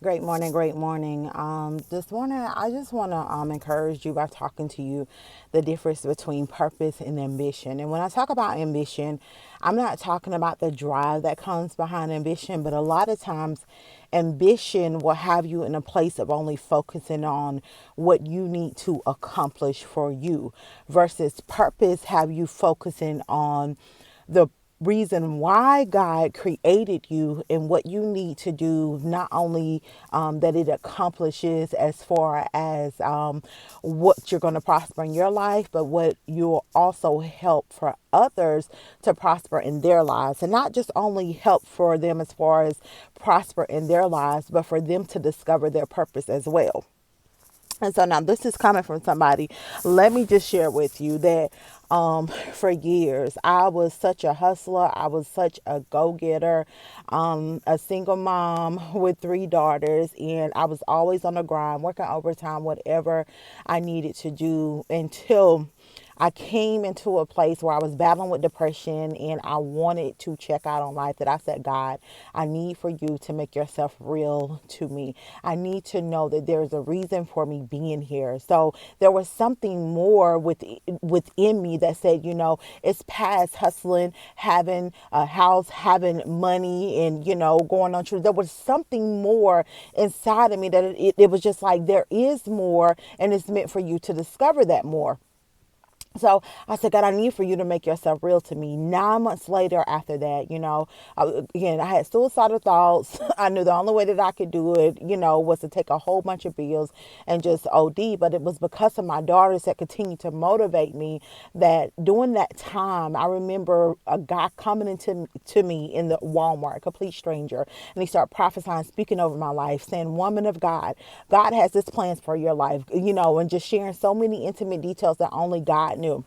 Great morning, great morning. This morning, I just want to encourage you by talking to you the difference between purpose and ambition. And when I talk about ambition, I'm not talking about the drive that comes behind ambition, but a lot of times, ambition will have you in a place of only focusing on what you need to accomplish for you, versus purpose have you focusing on the reason why God created you and what you need to do, not only that it accomplishes as far as what you're going to prosper in your life, but what you'll also help for others to prosper in their lives. And not just only help for them as far as prosper in their lives, but for them to discover their purpose as well. And so now this is coming from somebody. Let me just share with you that for years I was such a hustler. I was such a go-getter, a single mom with three daughters, and I was always on the grind, working overtime, whatever I needed to do until I came into a place where I was battling with depression and I wanted to check out on life. That I said, God, I need for you to make yourself real to me. I need to know that there's a reason for me being here. So there was something more within me that said, it's past hustling, having a house, having money, and, going on true. There was something more inside of me that it was just like, there is more, and it's meant for you to discover that more. So I said, God, I need for you to make yourself real to me. 9 months later, after that, again, I had suicidal thoughts. I knew the only way that I could do it, was to take a whole bunch of bills and just OD. But it was because of my daughters that continued to motivate me, that during that time, I remember a guy coming into to me in the Walmart, a complete stranger, and he started prophesying, speaking over my life, saying, woman of God, God has his plans for your life, and just sharing so many intimate details that only God knew.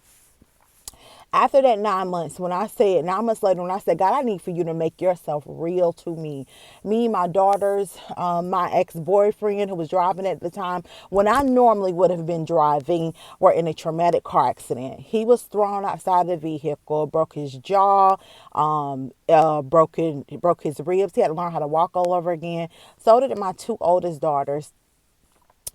After that 9 months, when I said 9 months later, when I said, God, I need for you to make yourself real to me, my daughters, my ex-boyfriend who was driving at the time, when I normally would have been driving, were in a traumatic car accident. He was thrown outside the vehicle, broke his jaw, broke his ribs. He had to learn how to walk all over again. So did my two oldest daughters.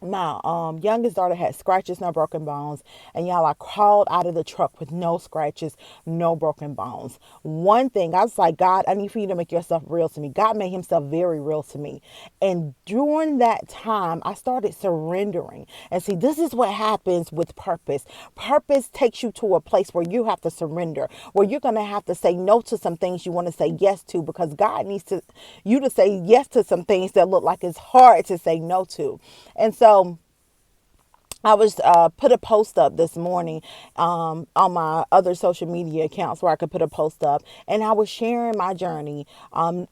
My youngest daughter had scratches, no broken bones. And y'all, I crawled out of the truck with no scratches, no broken bones. One thing, I was like, God, I need for you to make yourself real to me. God made himself very real to me. And during that time, I started surrendering. And see, this is what happens with purpose. Purpose takes you to a place where you have to surrender, where you're going to have to say no to some things you want to say yes to, because God needs you to say yes to some things that look like it's hard to say no to. And so I was put a post up this morning on my other social media accounts where I could put a post up, and I was sharing my journey. 9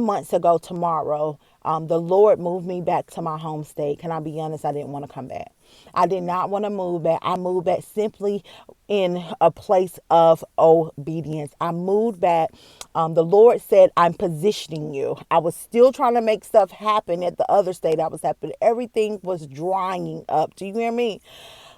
months ago tomorrow, the Lord moved me back to my home state. Can I be honest? I didn't want to come back. I did not want to move back. I moved back simply in a place of obedience. I moved back. The Lord said, I'm positioning you. I was still trying to make stuff happen at the other state I was at, but everything was drying up. Do you hear me?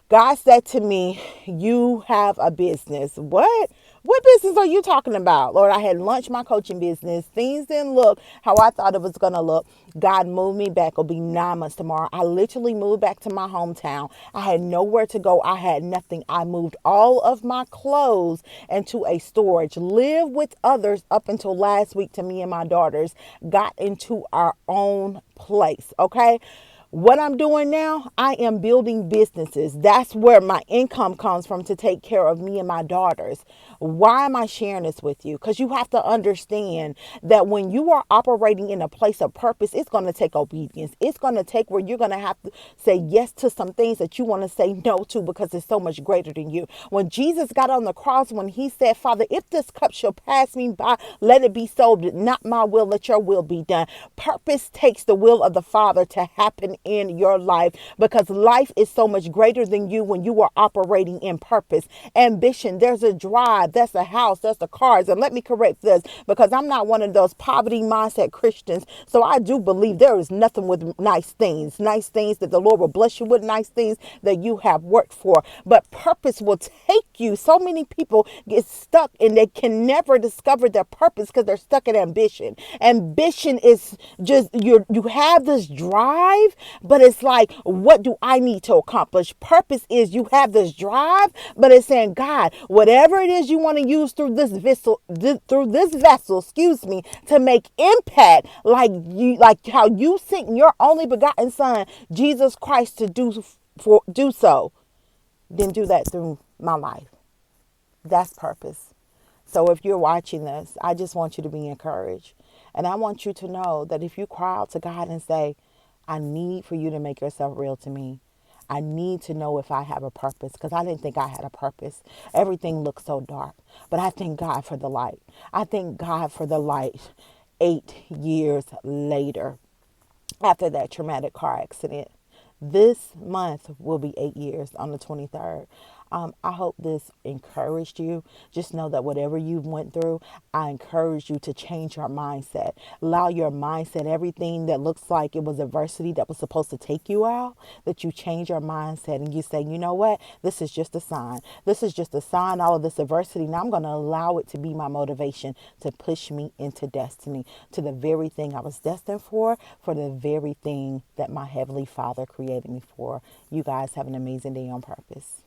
God said to me, you have a business. What? What business are you talking about? Lord, I had launched my coaching business. Things didn't look how I thought it was going to look. God moved me back. It'll be 9 months tomorrow. I literally moved back to my hometown. I had nowhere to go. I had nothing. I moved all of my clothes into a storage, lived with others up until last week till me and my daughters got into our own place. Okay. What I'm doing now, I am building businesses. That's where my income comes from, to take care of me and my daughters. Why am I sharing this with you? Because you have to understand that when you are operating in a place of purpose, it's going to take obedience. It's going to take where you're going to have to say yes to some things that you want to say no to, because it's so much greater than you. When Jesus got on the cross, when he said, Father, if this cup shall pass me by, let it be so, not my will, let your will be done. Purpose takes the will of the Father to happen in your life, because life is so much greater than you when you are operating in purpose. Ambition, there's a drive, that's a house, that's the cars. And let me correct this, because I'm not one of those poverty mindset Christians. So I do believe there is nothing with nice things that the Lord will bless you with, nice things that you have worked for. But purpose will take you. So many people get stuck and they can never discover their purpose because they're stuck in ambition. Ambition is just you have this drive, but it's like, what do I need to accomplish? Purpose is you have this drive, but it's saying, God, whatever it is you want to use through this vessel, excuse me, to make impact, like how you sent your only begotten Son, Jesus Christ, to do so, then do that through my life. That's purpose. So if you're watching this, I just want you to be encouraged. And I want you to know that if you cry out to God and say, I need for you to make yourself real to me. I need to know if I have a purpose, because I didn't think I had a purpose. Everything looks so dark. But I thank God for the light. I thank God for the light 8 years later, after that traumatic car accident. This month will be 8 years on the 23rd. I hope this encouraged you. Just know that whatever you went through, I encourage you to change your mindset. Allow your mindset, everything that looks like it was adversity that was supposed to take you out, that you change your mindset and you say, you know what? This is just a sign. This is just a sign, all of this adversity. Now I'm going to allow it to be my motivation to push me into destiny, to the very thing I was destined for the very thing that my Heavenly Father created me for. You guys have an amazing day on purpose.